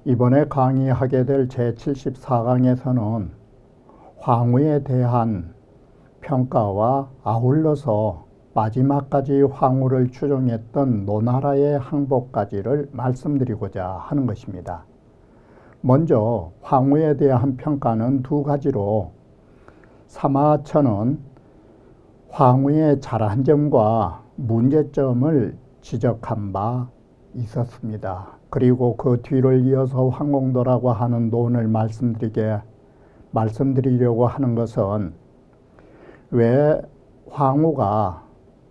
이번에 강의하게 될 제74강에서는 황후에 대한 평가와 아울러서 마지막까지 황후를 추종했던 노나라의 항복까지를 말씀드리고자 하는 것입니다. 먼저 황후에 대한 평가는 두 가지로 사마천은 황후의 잘한 점과 문제점을 지적한 바 있었습니다. 그리고 그 뒤를 이어서 황공도라고 하는 논을 말씀드리려고 하는 것은 왜 황후가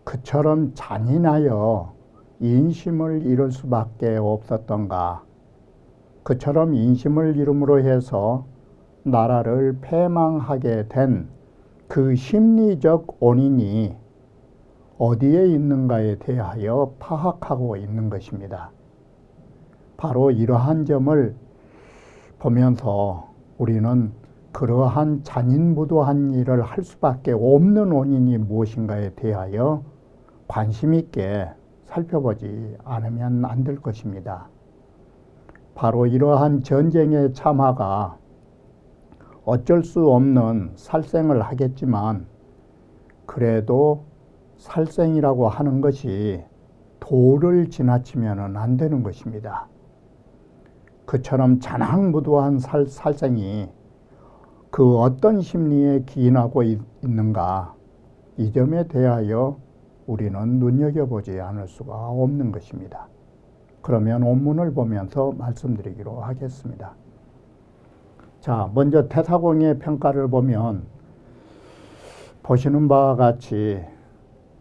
그처럼 잔인하여 인심을 잃을 수밖에 없었던가, 그처럼 인심을 잃음으로 해서 나라를 패망하게 된 그 심리적 원인이 어디에 있는가에 대하여 파악하고 있는 것입니다. 바로 이러한 점을 보면서 우리는 그러한 잔인무도한 일을 할 수밖에 없는 원인이 무엇인가에 대하여 관심 있게 살펴보지 않으면 안 될 것입니다. 바로 이러한 전쟁의 참화가 어쩔 수 없는 살생을 하겠지만 그래도 살생이라고 하는 것이 도를 지나치면 안 되는 것입니다. 그처럼 잔악무도한 살생이 그 어떤 심리에 기인하고 있는가, 이 점에 대하여 우리는 눈여겨보지 않을 수가 없는 것입니다. 그러면 원문을 보면서 말씀드리기로 하겠습니다. 자, 먼저 태사공의 평가를 보면 보시는 바와 같이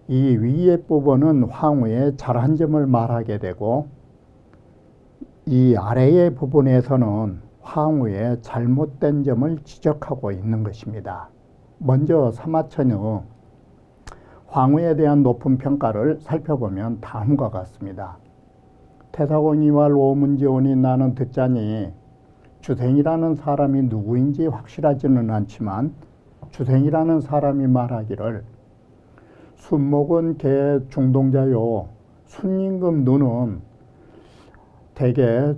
이 위의 부분은 황후의 잘한 점을 말하게 되고 이 아래의 부분에서는 황후의 잘못된 점을 지적하고 있는 것입니다. 먼저 사마천의 황후에 대한 높은 평가를 살펴보면 다음과 같습니다. 태사공이와 로문지온이 나는 듣자니 주생이라는 사람이 누구인지 확실하지는 않지만 주생이라는 사람이 말하기를 순목은 개 중동자요 순임금 눈은 대개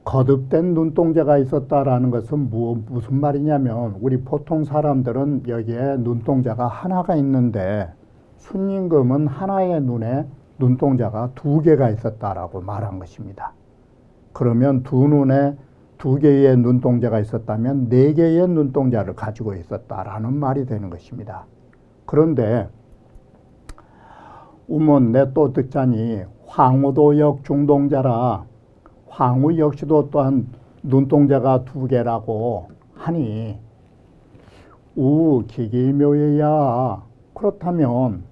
거듭된 눈동자가 있었다라는 것은 무슨 말이냐면 우리 보통 사람들은 여기에 눈동자가 하나가 있는데 순임금은 하나의 눈에 눈동자가 두 개가 있었다라고 말한 것입니다. 그러면 두 눈에 두 개의 눈동자가 있었다면 네 개의 눈동자를 가지고 있었다라는 말이 되는 것입니다. 그런데 우문 내 또 듣자니 황후도 역 중동자라 황후 역시도 또한 눈동자가 두 개라고 하니 기기묘예야. 그렇다면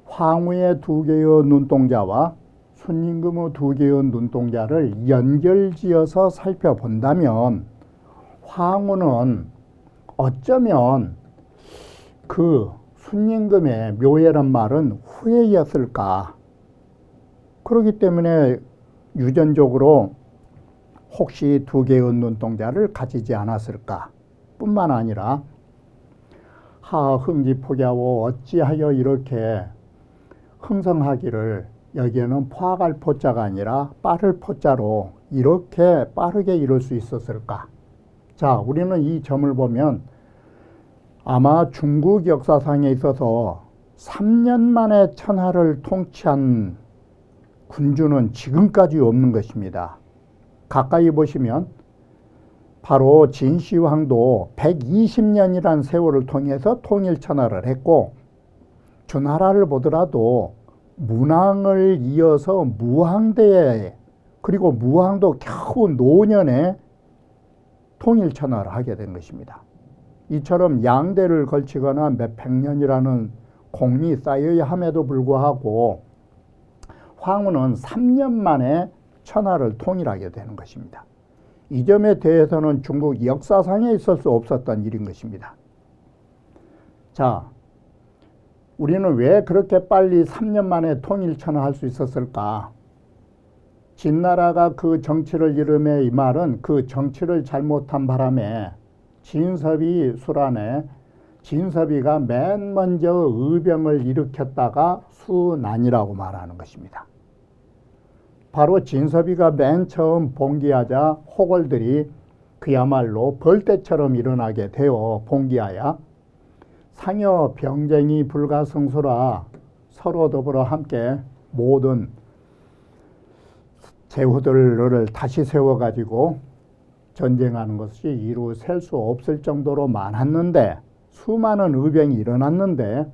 황후의 두 개의 눈동자와 순임금의 두 개의 눈동자를 연결지어서 살펴본다면 황후는 어쩌면 그 순임금의 묘예란 말은 후예였을까? 그렇기 때문에 유전적으로 혹시 두 개의 눈동자를 가지지 않았을까? 뿐만 아니라 흥지포갸오 어찌하여 이렇게 흥성하기를 여기에는 포악할 포자가 아니라 빠를 포자로 이렇게 빠르게 이룰 수 있었을까? 자, 우리는 이 점을 보면 아마 중국 역사상에 있어서 3년 만에 천하를 통치한 군주는 지금까지 없는 것입니다. 가까이 보시면 바로 진시황도 120년이라는 세월을 통해서 통일천하를 했고 주나라를 보더라도 문왕을 이어서 무왕대에 그리고 무왕도 겨우 노년에 통일천하를 하게 된 것입니다. 이처럼 양대를 걸치거나 몇백 년이라는 공이 쌓여야 함에도 불구하고 황후는 3년 만에 천하를 통일하게 되는 것입니다. 이 점에 대해서는 중국 역사상에 있을 수 없었던 일인 것입니다. 자, 우리는 왜 그렇게 빨리 3년 만에 통일천하할 수 있었을까? 진나라가 그 정치를 이름에 이 말은 그 정치를 잘못한 바람에 진섭이 술안에 진섭이가 맨 먼저 의병을 일으켰다가 수난이라고 말하는 것입니다. 바로 진섭이가 맨 처음 봉기하자 호걸들이 그야말로 벌떼처럼 일어나게 되어 봉기하여 상여 병쟁이 불가승수라 서로 더불어 함께 모든 제후들을 다시 세워가지고 전쟁하는 것이 이루 셀 수 없을 정도로 많았는데, 수많은 의병이 일어났는데,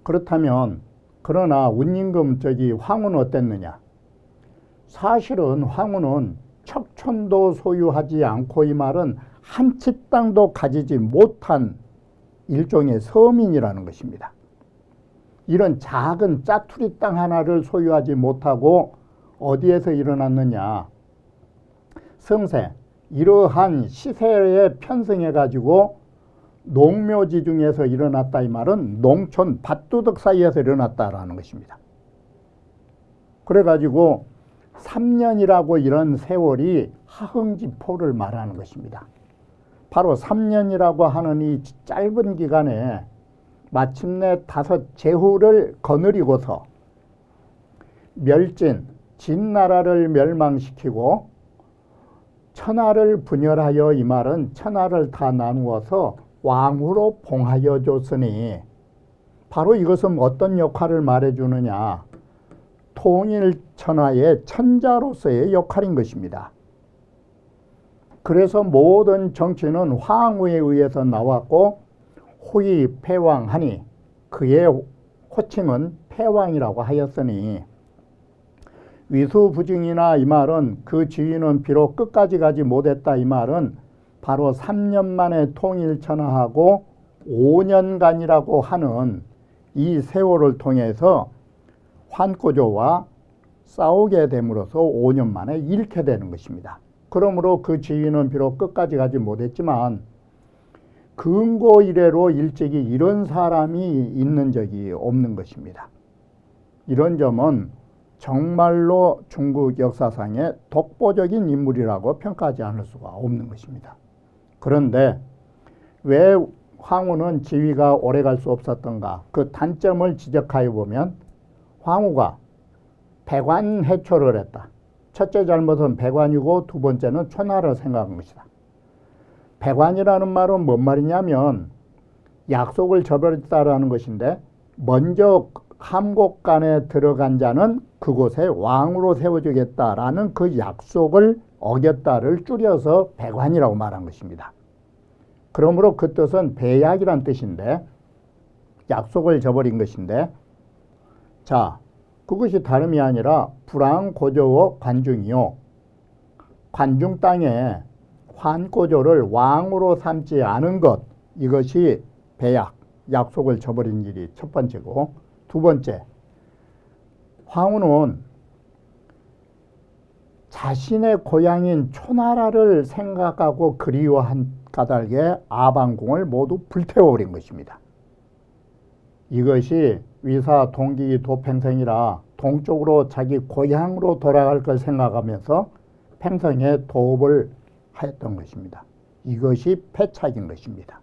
그렇다면 그러나 운임금 황후는 어땠느냐? 사실은 황후는 척촌도 소유하지 않고, 이 말은 한 채 땅도 가지지 못한 일종의 서민이라는 것입니다. 이런 작은 짜투리 땅 하나를 소유하지 못하고 어디에서 일어났느냐? 성세, 이러한 시세에 편승해 가지고 농묘지 중에서 일어났다, 이 말은 농촌 밭두둑 사이에서 일어났다라는 것입니다. 그래가지고 3년이라고 이런 세월이 하흥지포를 말하는 것입니다. 바로 3년이라고 하는 이 짧은 기간에 마침내 5 제후를 거느리고서 진나라를 멸망시키고 천하를 분열하여, 이 말은 천하를 다 나누어서 왕후로 봉하여 줬으니, 바로 이것은 어떤 역할을 말해주느냐? 통일천하의 천자로서의 역할인 것입니다. 그래서 모든 정치는 황후에 의해서 나왔고, 호의 패왕하니 그의 호칭은 패왕이라고 하였으니, 위수부증이나 이 말은 그 지위는 비록 끝까지 가지 못했다, 이 말은 바로 3년 만에 통일천하하고 5년간이라고 하는 이 세월을 통해서 환고조와 싸우게 됨으로써 5년 만에 잃게 되는 것입니다. 그러므로 그 지위는 비록 끝까지 가지 못했지만 근고 이래로 일찍이 이런 사람이 있는 적이 없는 것입니다. 이런 점은 정말로 중국 역사상의 독보적인 인물이라고 평가하지 않을 수가 없는 것입니다. 그런데 왜 황후는 지위가 오래 갈 수 없었던가? 그 단점을 지적하여 보면 황후가 배관해초를 했다. 첫째 잘못은 배관이고, 두 번째는 천하를 생각한 것이다. 배관이라는 말은 뭔 말이냐면 약속을 저버렸다라는 것인데, 먼저 함곡간에 들어간 자는 그곳에 왕으로 세워주겠다라는 그 약속을 어겼다를 줄여서 배관이라고 말한 것입니다. 그러므로 그 뜻은 배약이란 뜻인데, 약속을 저버린 것인데, 자, 그것이 다름이 아니라 불황고조와 관중이요, 관중 땅에 환고조를 왕으로 삼지 않은 것, 이것이 배약, 약속을 저버린 일이 첫 번째고, 두 번째, 황후는 자신의 고향인 초나라를 생각하고 그리워한 까닭에 아방궁을 모두 불태워버린 것입니다. 이것이 위사 동기 도팽성이라 동쪽으로 자기 고향으로 돌아갈 걸 생각하면서 팽성에 도읍을 하였던 것입니다. 이것이 패착인 것입니다.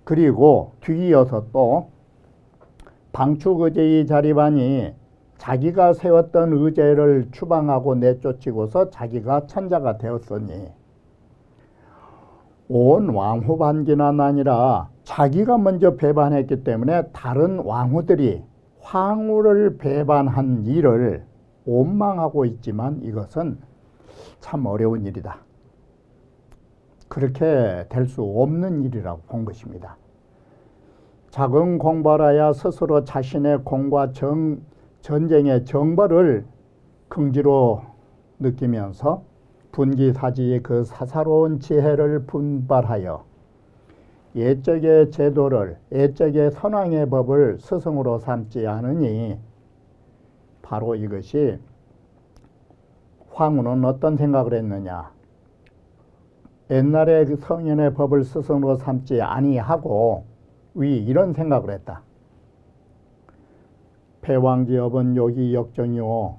그리고 뒤이어서 또 방축의제의 자리반이 자기가 세웠던 의제를 추방하고 내쫓이고서 자기가 천자가 되었으니, 온 왕후 반기는 아니라 자기가 먼저 배반했기 때문에 다른 왕후들이 황후를 배반한 일을 원망하고 있지만, 이것은 참 어려운 일이다. 그렇게 될 수 없는 일이라고 본 것입니다. 작은 공벌하여 스스로 자신의 공과 전쟁의 정벌을 긍지로 느끼면서 분기사지의 그 사사로운 지혜를 분발하여 옛적의 제도를, 옛적의 선왕의 법을 스승으로 삼지 않으니, 바로 이것이 황후는 어떤 생각을 했느냐? 옛날의 그 성현의 법을 스승으로 삼지 아니하고 이런 생각을 했다. 패왕지업은 요기 역정이요,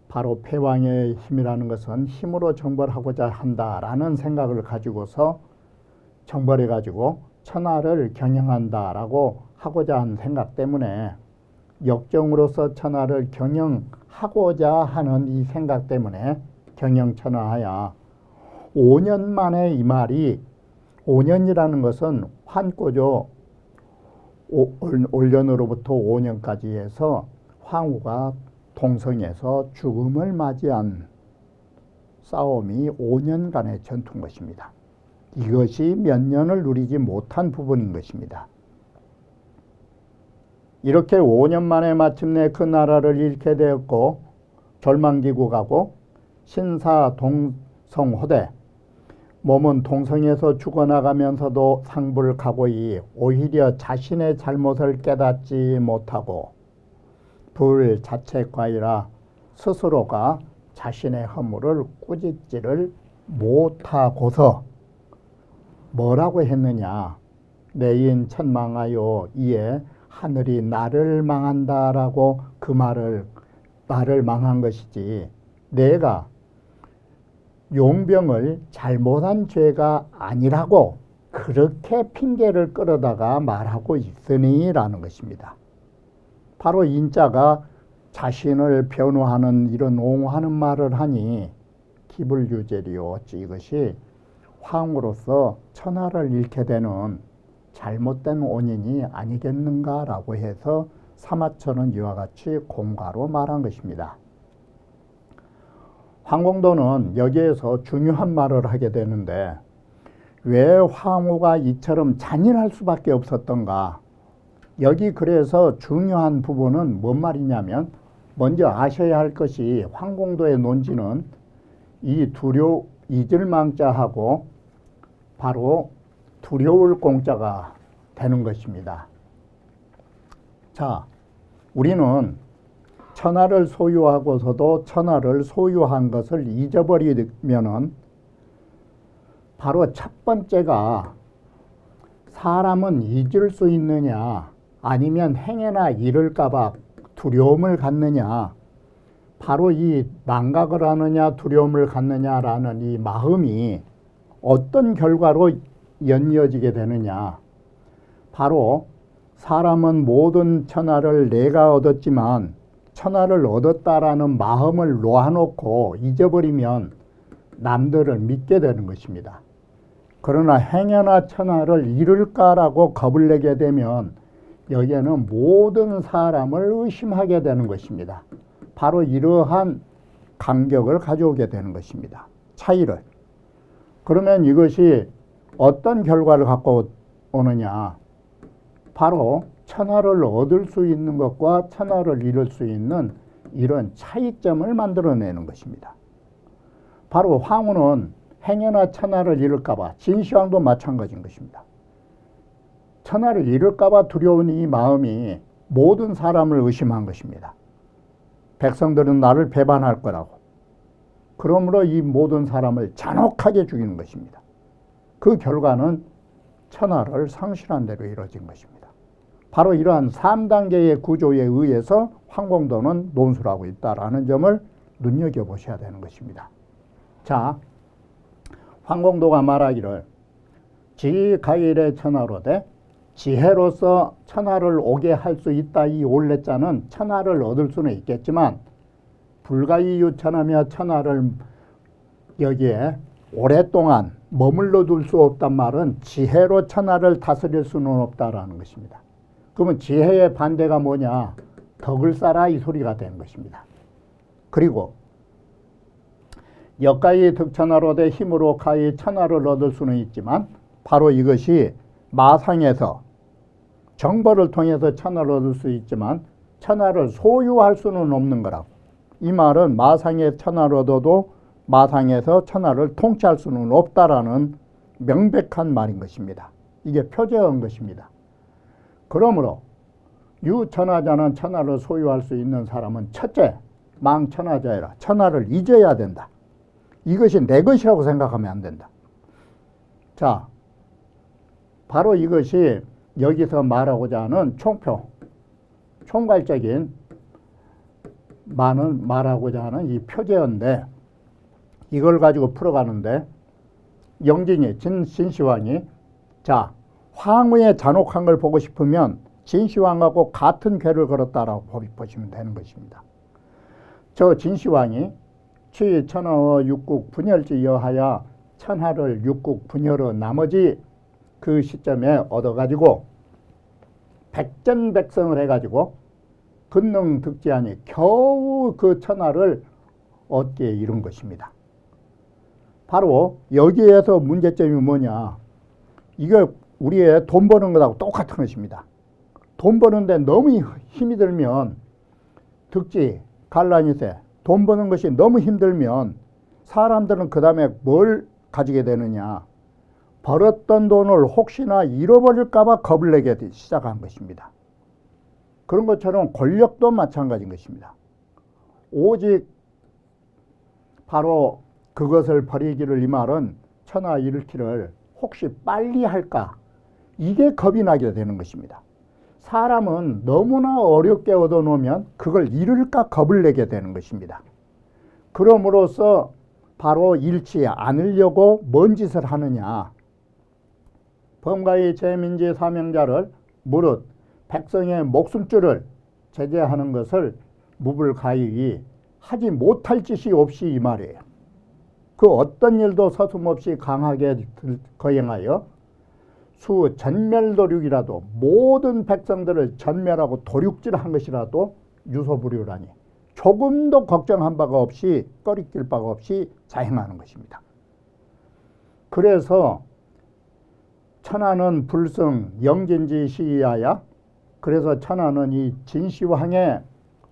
바로 패왕의 힘이라는 것은 힘으로 정벌하고자 한다라는 생각을 가지고서 정벌해가지고 천하를 경영한다라고 하고자 한 생각 때문에 역정으로서 천하를 경영하고자 하는 이 생각 때문에 경영천하하야 5년 만에 이 말이 5년이라는 것은 환꼬조 올년으로부터 5년까지 해서 황후가 동성에서 죽음을 맞이한 싸움이 5년간의 전투인 것입니다. 이것이 몇 년을 누리지 못한 부분인 것입니다. 이렇게 5년 만에 마침내 그 나라를 잃게 되었고 절망기구 가고 신사 동성호대 몸은 동성에서 죽어나가면서도 상불가고이 오히려 자신의 잘못을 깨닫지 못하고 불자책과이라 스스로가 자신의 허물을 꾸짖지를 못하고서 뭐라고 했느냐. 내인 천망하여 이에 하늘이 나를 망한다라고 그 말을 나를 망한 것이지 내가 용병을 잘못한 죄가 아니라고 그렇게 핑계를 끌어다가 말하고 있으니 라는 것입니다. 바로 인자가 자신을 변호하는 이런 옹호하는 말을 하니 기불유죄리요 어찌 이것이 황후로서 천하를 잃게 되는 잘못된 원인이 아니겠는가라고 해서 사마천은 이와 같이 공과로 말한 것입니다. 황공도는 여기에서 중요한 말을 하게 되는데 왜 황후가 이처럼 잔인할 수밖에 없었던가. 여기 그래서 중요한 부분은 뭔 말이냐면 먼저 아셔야 할 것이 황공도의 논지는 이 잊을망자하고 바로 두려울 공자가 되는 것입니다. 자, 우리는 천하를 소유하고서도 천하를 소유한 것을 잊어버리면은 바로 첫 번째가 사람은 잊을 수 있느냐 아니면 행해나 잃을까봐 두려움을 갖느냐. 바로 이 망각을 하느냐 두려움을 갖느냐라는 이 마음이 어떤 결과로 연이어지게 되느냐. 바로 사람은 모든 천하를 내가 얻었지만 천하를 얻었다라는 마음을 놓아놓고 잊어버리면 남들을 믿게 되는 것입니다. 그러나 행여나 천하를 잃을까라고 겁을 내게 되면 여기에는 모든 사람을 의심하게 되는 것입니다. 바로 이러한 간격을 가져오게 되는 것입니다. 차이를. 그러면 이것이 어떤 결과를 갖고 오느냐. 바로 천하를 얻을 수 있는 것과 천하를 잃을 수 있는 이런 차이점을 만들어내는 것입니다. 바로 황후는 행여나 천하를 잃을까 봐 진시황도 마찬가지인 것입니다. 천하를 잃을까 봐 두려운 이 마음이 모든 사람을 의심한 것입니다. 백성들은 나를 배반할 거라고. 그러므로 이 모든 사람을 잔혹하게 죽이는 것입니다. 그 결과는 천하를 상실한 대로 이루어진 것입니다. 바로 이러한 3단계의 구조에 의해서 황공도는 논술하고 있다라는 점을 눈여겨보셔야 되는 것입니다. 자, 황공도가 말하기를 지가일의 천하로되 지혜로서 천하를 오게 할 수 있다. 이 올레자는 천하를 얻을 수는 있겠지만 불가이 유천하며 천하를 여기에 오랫동안 머물러 둘 수 없단 말은 지혜로 천하를 다스릴 수는 없다라는 것입니다. 그러면 지혜의 반대가 뭐냐? 덕을 쌓아라 이 소리가 되는 것입니다. 그리고 역가이 득천하로되 힘으로 가히 천하를 얻을 수는 있지만 바로 이것이 마상에서 정벌을 통해서 천하를 얻을 수 있지만 천하를 소유할 수는 없는 거라고. 이 말은 마상에 천하를 얻어도 마상에서 천하를 통치할 수는 없다라는 명백한 말인 것입니다. 이게 표제한 것입니다. 그러므로 유천하자는 천하를 소유할 수 있는 사람은 첫째, 망천하자여라. 천하를 잊어야 된다. 이것이 내 것이라고 생각하면 안 된다. 자, 바로 이것이 여기서 말하고자 하는 총표, 총괄적인 말하고자 하는 이 표제인데 이걸 가지고 풀어가는데 영진이 진시황이 자 황후의 잔혹한 걸 보고 싶으면 진시황하고 같은 궤를 걸었다라고 보시면 되는 것입니다. 저 진시황이 취 천하의 육국 분열지 여하야 천하를 육국 분열의 나머지 그 시점에 얻어가지고 백전백승을 해가지고 근능득지하니 겨우 그 천하를 얻게 이룬 것입니다. 바로 여기에서 문제점이 뭐냐, 이게 우리의 돈 버는 것하고 똑같은 것입니다. 돈 버는데 너무 힘이 들면 득지, 갈란이세, 돈 버는 것이 너무 힘들면 사람들은 그 다음에 뭘 가지게 되느냐, 벌었던 돈을 혹시나 잃어버릴까 봐 겁을 내게 시작한 것입니다. 그런 것처럼 권력도 마찬가지인 것입니다. 오직 바로 그것을 버리기를, 이 말은 천하 잃기를 혹시 빨리 할까, 이게 겁이 나게 되는 것입니다. 사람은 너무나 어렵게 얻어놓으면 그걸 잃을까 겁을 내게 되는 것입니다. 그럼으로써 바로 잃지 않으려고 뭔 짓을 하느냐, 범가의 제민지 사명자를 무릇 백성의 목숨줄을 제재하는 것을 무불가히 하지 못할 짓이 없이, 이 말이에요. 그 어떤 일도 서슴없이 강하게 거행하여 수 전멸도륙이라도 모든 백성들을 전멸하고 도륙질한 것이라도 유소부류라니 조금도 걱정한 바가 없이, 꺼리낄 바가 없이 자행하는 것입니다. 그래서 천하는 불승 영진지 시기하야, 그래서 천하는 이 진시황의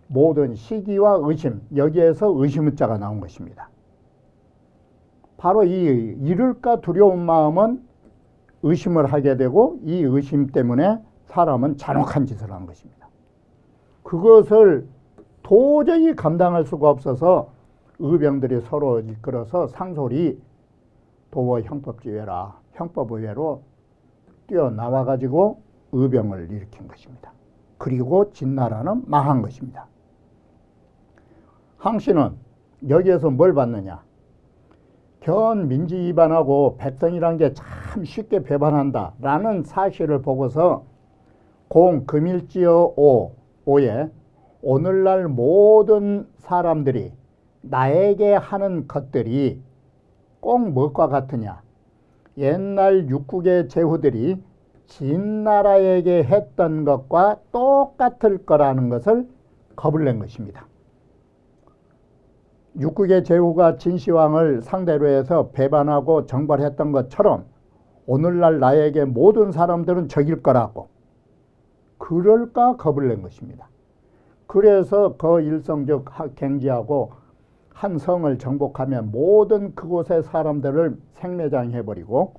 모든 시기와 의심, 여기에서 의심의 자가 나온 것입니다. 바로 이 잃을까 두려운 마음은 의심을 하게 되고, 이 의심 때문에 사람은 잔혹한 짓을 한 것입니다. 그것을 도저히 감당할 수가 없어서 의병들이 서로 이끌어서 상솔이 도어 형법지회라, 형법의회로 뛰어나와 가지고 의병을 일으킨 것입니다. 그리고 진나라는 망한 것입니다. 항씨는 여기에서 뭘 봤느냐, 견 민지 위반하고 백성이란 게 참 쉽게 배반한다 라는 사실을 보고서 공 금일지어 오에 오늘날 모든 사람들이 나에게 하는 것들이 꼭 무엇과 같으냐, 옛날 육국의 제후들이 진나라에게 했던 것과 똑같을 거라는 것을 겁을 낸 것입니다. 육국의 제후가 진시황을 상대로 해서 배반하고 정벌했던 것처럼 오늘날 나에게 모든 사람들은 적일 거라고, 그럴까 겁을 낸 것입니다. 그래서 그 일성적 갱지하고 한 성을 정복하면 모든 그곳의 사람들을 생매장해버리고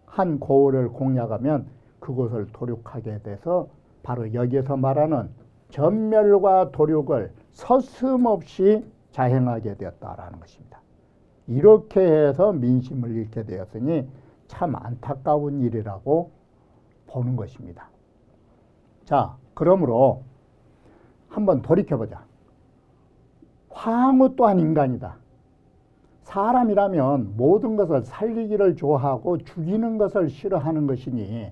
한 고을을 공략하면 그곳을 도륙하게 돼서 바로 여기에서 말하는 전멸과 도륙을 서슴없이 자행하게 되었다라는 것입니다. 이렇게 해서 민심을 잃게 되었으니 참 안타까운 일이라고 보는 것입니다. 자, 그러므로 한번 돌이켜보자. 황후 또한 인간이다. 사람이라면 모든 것을 살리기를 좋아하고 죽이는 것을 싫어하는 것이니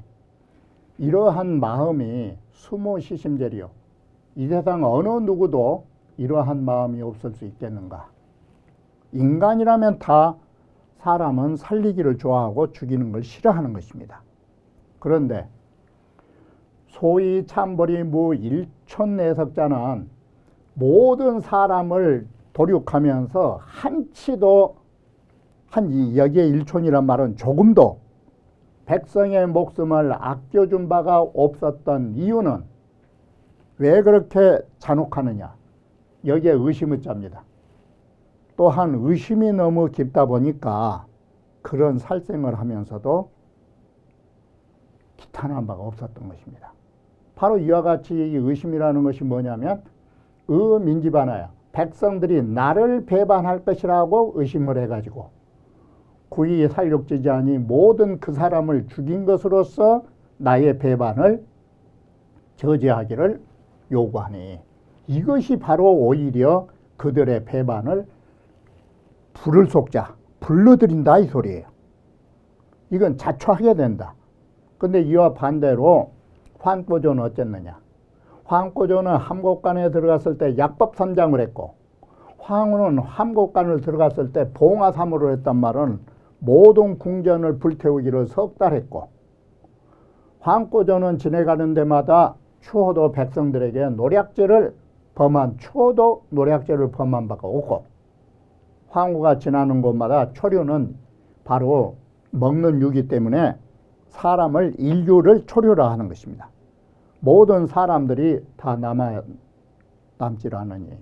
이러한 마음이 수모시심제리요, 이 세상 어느 누구도 이러한 마음이 없을 수 있겠는가. 인간이라면 다 사람은 살리기를 좋아하고 죽이는 걸 싫어하는 것입니다. 그런데 소위 참벌이 무 일촌내석자는 모든 사람을 도륙하면서 한치도 여기에 일촌이란 말은 조금도 백성의 목숨을 아껴준 바가 없었던 이유는 왜 그렇게 잔혹하느냐, 여기에 의심의 자입니다. 또한 의심이 너무 깊다 보니까 그런 살생을 하면서도 기탄한 바가 없었던 것입니다. 바로 이와 같이 이 의심이라는 것이 뭐냐면 민지반하야, 백성들이 나를 배반할 것이라고 의심을 해가지고 구이 살육지자니 모든 그 사람을 죽인 것으로서 나의 배반을 저지하기를 요구하니, 이것이 바로 오히려 그들의 배반을 불을 쏟자, 불러들인다 이 소리예요. 이건 자초하게 된다. 근데 이와 반대로 황고조는 어쨌느냐? 황고조는 함곡관에 들어갔을 때 약법삼장을 했고, 황후는 함곡관을 들어갔을 때 봉화사무를 했단 말은 모든 궁전을 불태우기를 석 달 했고, 황고조는 지내가는 데마다 추호도 백성들에게 추호도 노략죄를 범한 바가 없고, 황후가 지나는 곳마다 초류는 바로 먹는 유기 때문에 사람을 인류를 초류라 하는 것입니다. 모든 사람들이 다 남질 않으니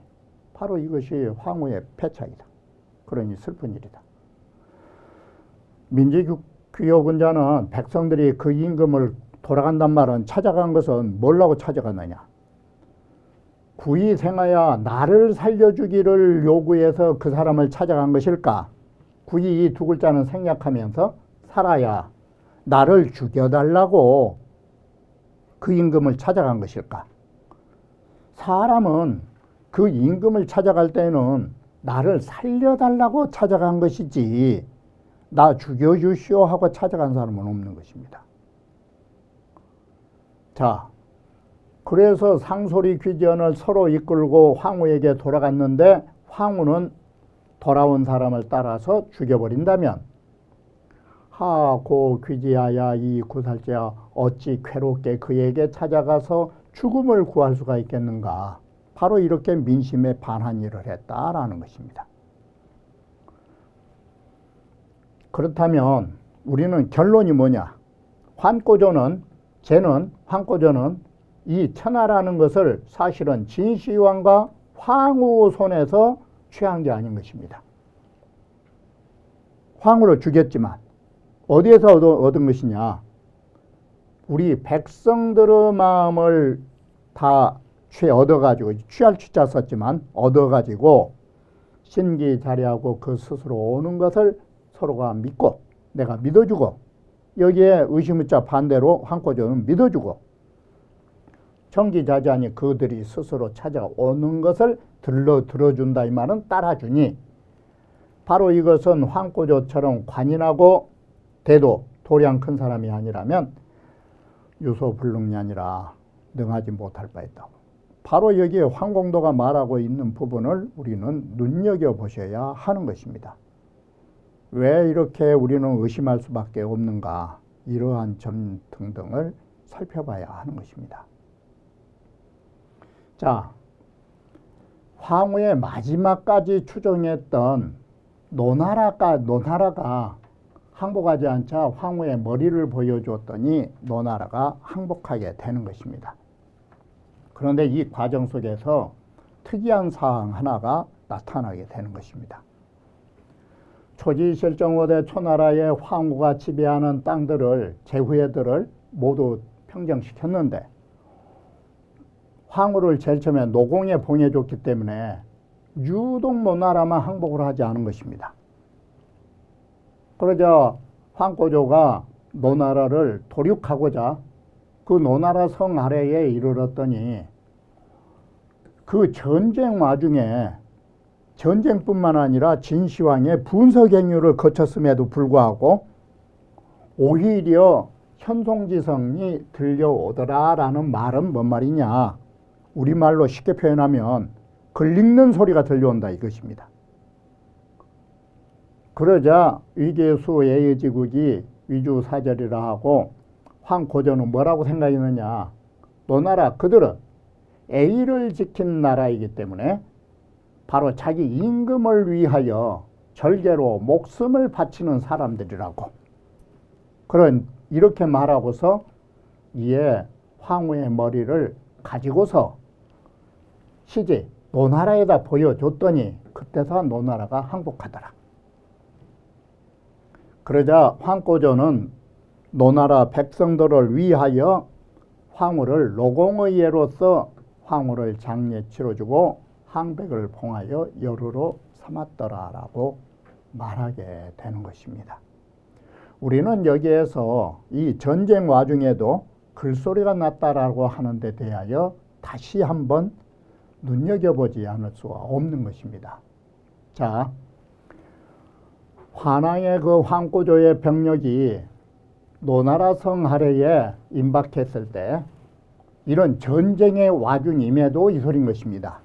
바로 이것이 황후의 패착이다. 그러니 슬픈 일이다. 민지귀호군자는 백성들이 그 임금을 돌아간단 말은 찾아간 것은 뭐라고 찾아갔느냐? 구이 생하여 나를 살려주기를 요구해서 그 사람을 찾아간 것일까? 구이 이 두 글자는 생략하면서 살아야 나를 죽여달라고 그 임금을 찾아간 것일까? 사람은 그 임금을 찾아갈 때는 나를 살려달라고 찾아간 것이지 나 죽여주시오 하고 찾아간 사람은 없는 것입니다. 자, 그래서 상소리 귀전을 서로 이끌고 황후에게 돌아갔는데 황후는 돌아온 사람을 따라서 죽여버린다면, 하고 귀지하야 이 구살자야 어찌 괴롭게 그에게 찾아가서 죽음을 구할 수가 있겠는가? 바로 이렇게 민심에 반한 일을 했다라는 것입니다. 그렇다면 우리는 결론이 뭐냐? 황고조는 이 천하라는 것을 사실은 진시황과 황후 손에서 취한 게 아닌 것입니다. 황후를 죽였지만 어디에서 얻은 것이냐? 우리 백성들의 마음을 다 얻어가지고, 취할 취자 썼지만 얻어가지고 신기자리하고 그 스스로 오는 것을 서로가 믿고, 내가 믿어주고, 여기에 의심의자 반대로 황고조는 믿어주고, 청기자지하니 그들이 스스로 찾아오는 것을 들어준다 이 말은 따라주니, 바로 이것은 황고조처럼 관인하고 대도 도량 큰 사람이 아니라면 유소불능이 아니라 능하지 못할 바있다고. 바로 여기에 황공도가 말하고 있는 부분을 우리는 눈여겨보셔야 하는 것입니다. 왜 이렇게 우리는 의심할 수밖에 없는가? 이러한 점 등등을 살펴봐야 하는 것입니다. 자, 황후의 마지막까지 추종했던 노나라가 항복하지 않자 황후의 머리를 보여주었더니 노나라가 항복하게 되는 것입니다. 그런데 이 과정 속에서 특이한 사항 하나가 나타나게 되는 것입니다. 초지실정오대 초나라의 황후가 지배하는 땅들을, 제후예들을 모두 평정시켰는데, 황후를 제일 처음에 노공에 봉해줬기 때문에 유독 노나라만 항복을 하지 않은 것입니다. 그러자 황고조가 노나라를 도륙하고자 그 노나라 성 아래에 이르렀더니, 그 전쟁 와중에 전쟁뿐만 아니라 진시황의 분서경유를 거쳤음에도 불구하고 오히려 현송지성이 들려오더라라는 말은 뭔 말이냐? 우리말로 쉽게 표현하면 글 읽는 소리가 들려온다 이것입니다. 그러자 위계수 예의지국이 위주사절이라 하고, 황고조는 뭐라고 생각했느냐? 노나라 그들은 A를 지킨 나라이기 때문에 바로 자기 임금을 위하여 절개로 목숨을 바치는 사람들이라고, 이렇게 말하고서 이에 황후의 머리를 가지고서 시제 노나라에다 보여줬더니 그때서 노나라가 항복하더라. 그러자 황고조는 노나라 백성들을 위하여 황후를 노공의 예로서 황후를 장례 치러주고 항백을 봉하여 여루로 삼았더라라고 말하게 되는 것입니다. 우리는 여기에서 이 전쟁 와중에도 글소리가 났다라고 하는 데 대하여 다시 한번 눈여겨보지 않을 수가 없는 것입니다. 자, 환왕의 그 황고조의 병력이 노나라 성 아래에 임박했을 때 이런 전쟁의 와중임에도 이 소린 것입니다.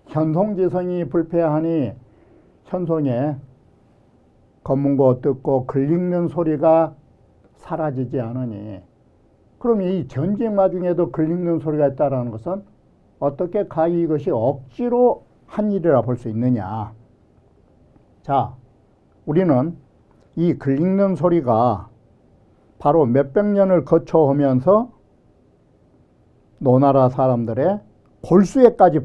현송지성이 불패하니 현송에 검은고 뜯고 글 읽는 소리가 사라지지 않으니, 그럼 이 전쟁 와중에도 글 읽는 소리가 있다는 것은 어떻게 가히 이것이 억지로 한 일이라 볼 수 있느냐. 자, 우리는 이 글 읽는 소리가 바로 몇백 년을 거쳐오면서 노나라 사람들의 골수에까지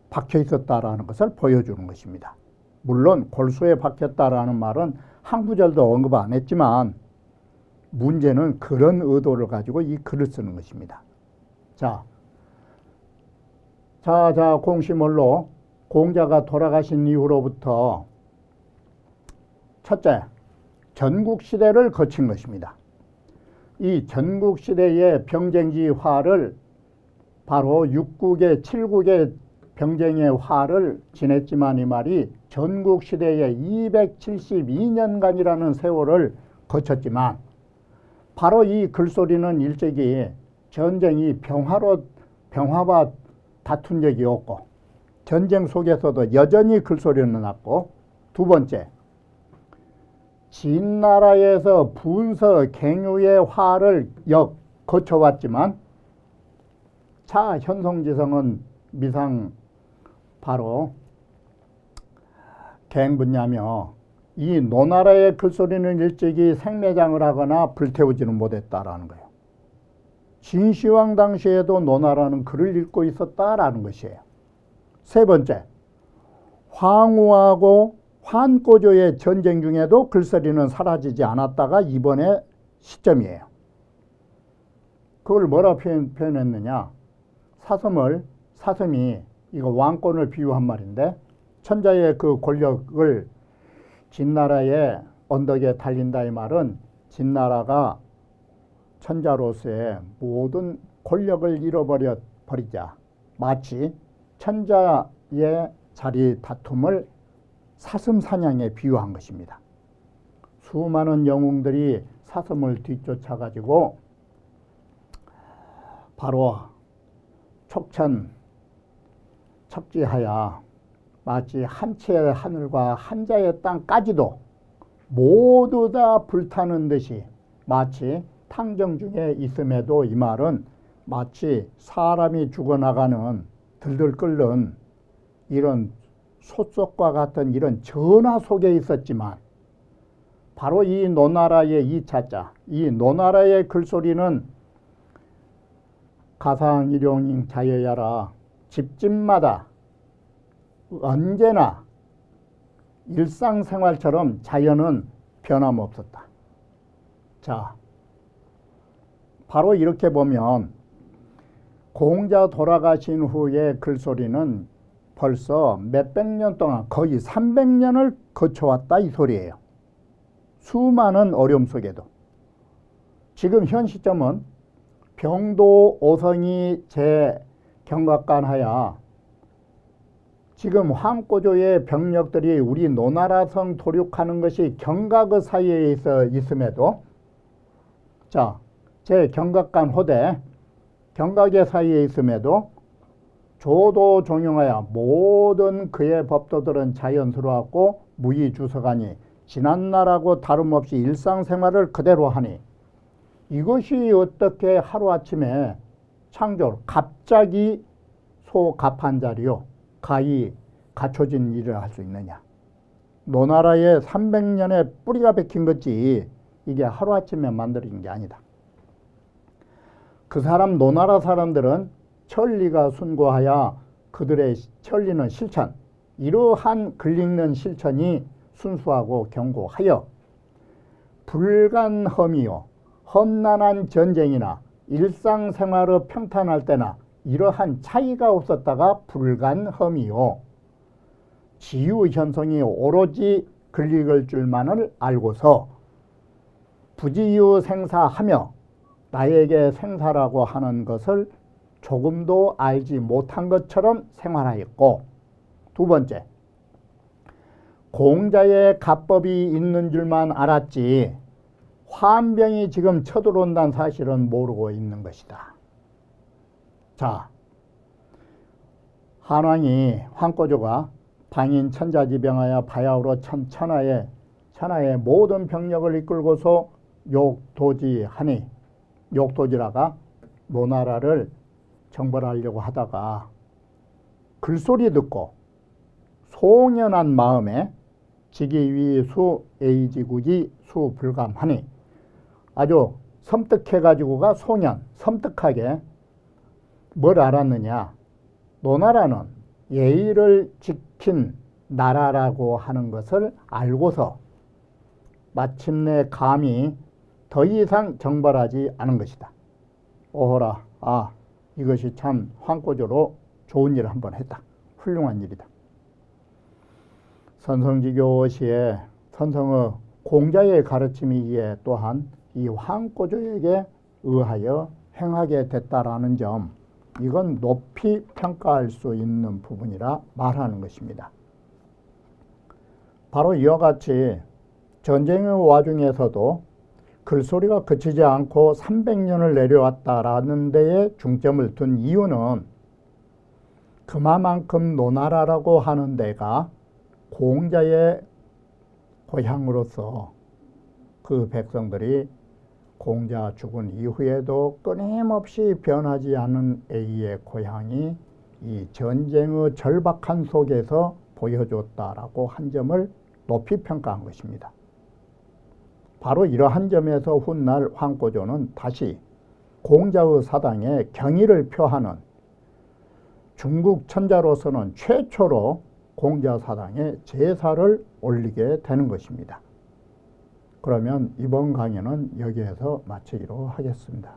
박혀 있었다라는 것을 보여주는 것입니다. 물론 골수에 박혔다라는 말은 한 구절도 언급 안 했지만 문제는 그런 의도를 가지고 이 글을 쓰는 것입니다. 자, 공시몰로 공자가 돌아가신 이후로부터 첫째, 전국시대를 거친 것입니다. 이 전국시대의 병쟁지화를 바로 6국의 7국의 병쟁의 화를 지냈지만 이 말이 전국시대의 272년간이라는 세월을 거쳤지만 바로 이 글소리는 일찍이 전쟁이 병화와 다툰 적이 없고 전쟁 속에서도 여전히 글소리는 났고, 두 번째, 진나라에서 분서 갱유의 화를 거쳐왔지만 자 현송지성은 미상 바로 갱분야며 이 노나라의 글소리는 일찍이 생매장을 하거나 불태우지는 못했다라는 거예요. 진시황 당시에도 노나라는 글을 읽고 있었다라는 것이에요. 세 번째, 황후하고 환꼬조의 전쟁 중에도 글소리는 사라지지 않았다가 이번에 시점이에요. 그걸 뭐라 표현했느냐. 사슴이 이거 왕권을 비유한 말인데, 천자의 그 권력을 진나라의 언덕에 달린다 이 말은 진나라가 천자로서의 모든 권력을 잃어버리자 마치 천자의 자리 다툼을 사슴 사냥에 비유한 것입니다. 수많은 영웅들이 사슴을 뒤쫓아 가지고 바로 척지하여 마치 한 채의 하늘과 한 자의 땅까지도 모두 다 불타는 듯이 마치 탕정 중에 있음에도 이 말은 마치 사람이 죽어나가는 들들 끓는 이런 솥속과 같은 이런 전화 속에 있었지만 바로 이 노나라의 이 자자, 이 노나라의 글소리는 가상일용인 자여야라 집집마다 언제나 일상생활처럼 자연은 변함없었다. 자, 바로 이렇게 보면 공자 돌아가신 후에 글소리는 벌써 몇백 년 동안 거의 300년을 거쳐왔다 이 소리예요. 수많은 어려움 속에도. 지금 현 시점은 병도 오성이 재경각간하여 지금 황꼬조의 병력들이 우리 노나라성 도륙하는 것이 경각의 사이에 있음에도 자, 재경각간 호대 경각의 사이에 있음에도 조도 종용하여 모든 그의 법도들은 자연스러웠고 무의주석하니 지난날하고 다름없이 일상생활을 그대로 하니 이것이 어떻게 하루아침에 창조 갑자기 소갑한자리요 가히 갖춰진 일을 할 수 있느냐. 노나라의 300년의 뿌리가 박힌 거지 이게 하루아침에 만들어진 게 아니다. 그 사람 노나라 사람들은 천리가 순고하여 그들의 천리는 실천, 이러한 글 읽는 실천이 순수하고 견고하여 불간험이요 험난한 전쟁이나 일상생활의 평탄할 때나 이러한 차이가 없었다가 불간험이요 지유현성이 오로지 글 읽을 줄만을 알고서 부지유 생사하며 나에게 생사라고 하는 것을 조금도 알지 못한 것처럼 생활하였고, 두 번째, 공자의 가법이 있는 줄만 알았지 환병이 지금 쳐들어온다는 사실은 모르고 있는 것이다. 자, 한왕이 황꼬조가 방인 천자지병하여 바야흐로 천하의 모든 병력을 이끌고서 욕도지하니, 욕도지라가 노나라를 정벌하려고 하다가 글소리 듣고 송연한 마음에 직위수 에이지구지 수불감하니, 아주 섬뜩해가지고가 섬뜩하게 뭘 알았느냐, 노나라는 예의를 지킨 나라라고 하는 것을 알고서 마침내 감히 더 이상 정벌하지 않은 것이다. 오호라, 이것이 참 황꼬조로 좋은 일을 한번 했다. 훌륭한 일이다. 선성지교 시에 선성의 공자의 가르침이기에 또한 이 황꼬조에게 의하여 행하게 됐다라는 점, 이건 높이 평가할 수 있는 부분이라 말하는 것입니다. 바로 이와 같이 전쟁의 와중에서도 글소리가 그치지 않고 300년을 내려왔다라는 데에 중점을 둔 이유는 그만큼 노나라라고 하는 데가 공자의 고향으로서 그 백성들이 공자 죽은 이후에도 끊임없이 변하지 않은 A의 고향이 이 전쟁의 절박한 속에서 보여줬다라고 한 점을 높이 평가한 것입니다. 바로 이러한 점에서 훗날 황꼬조는 다시 공자의 사당에 경의를 표하는 중국 천자로서는 최초로 공자 사당에 제사를 올리게 되는 것입니다. 그러면 이번 강의는 여기에서 마치기로 하겠습니다.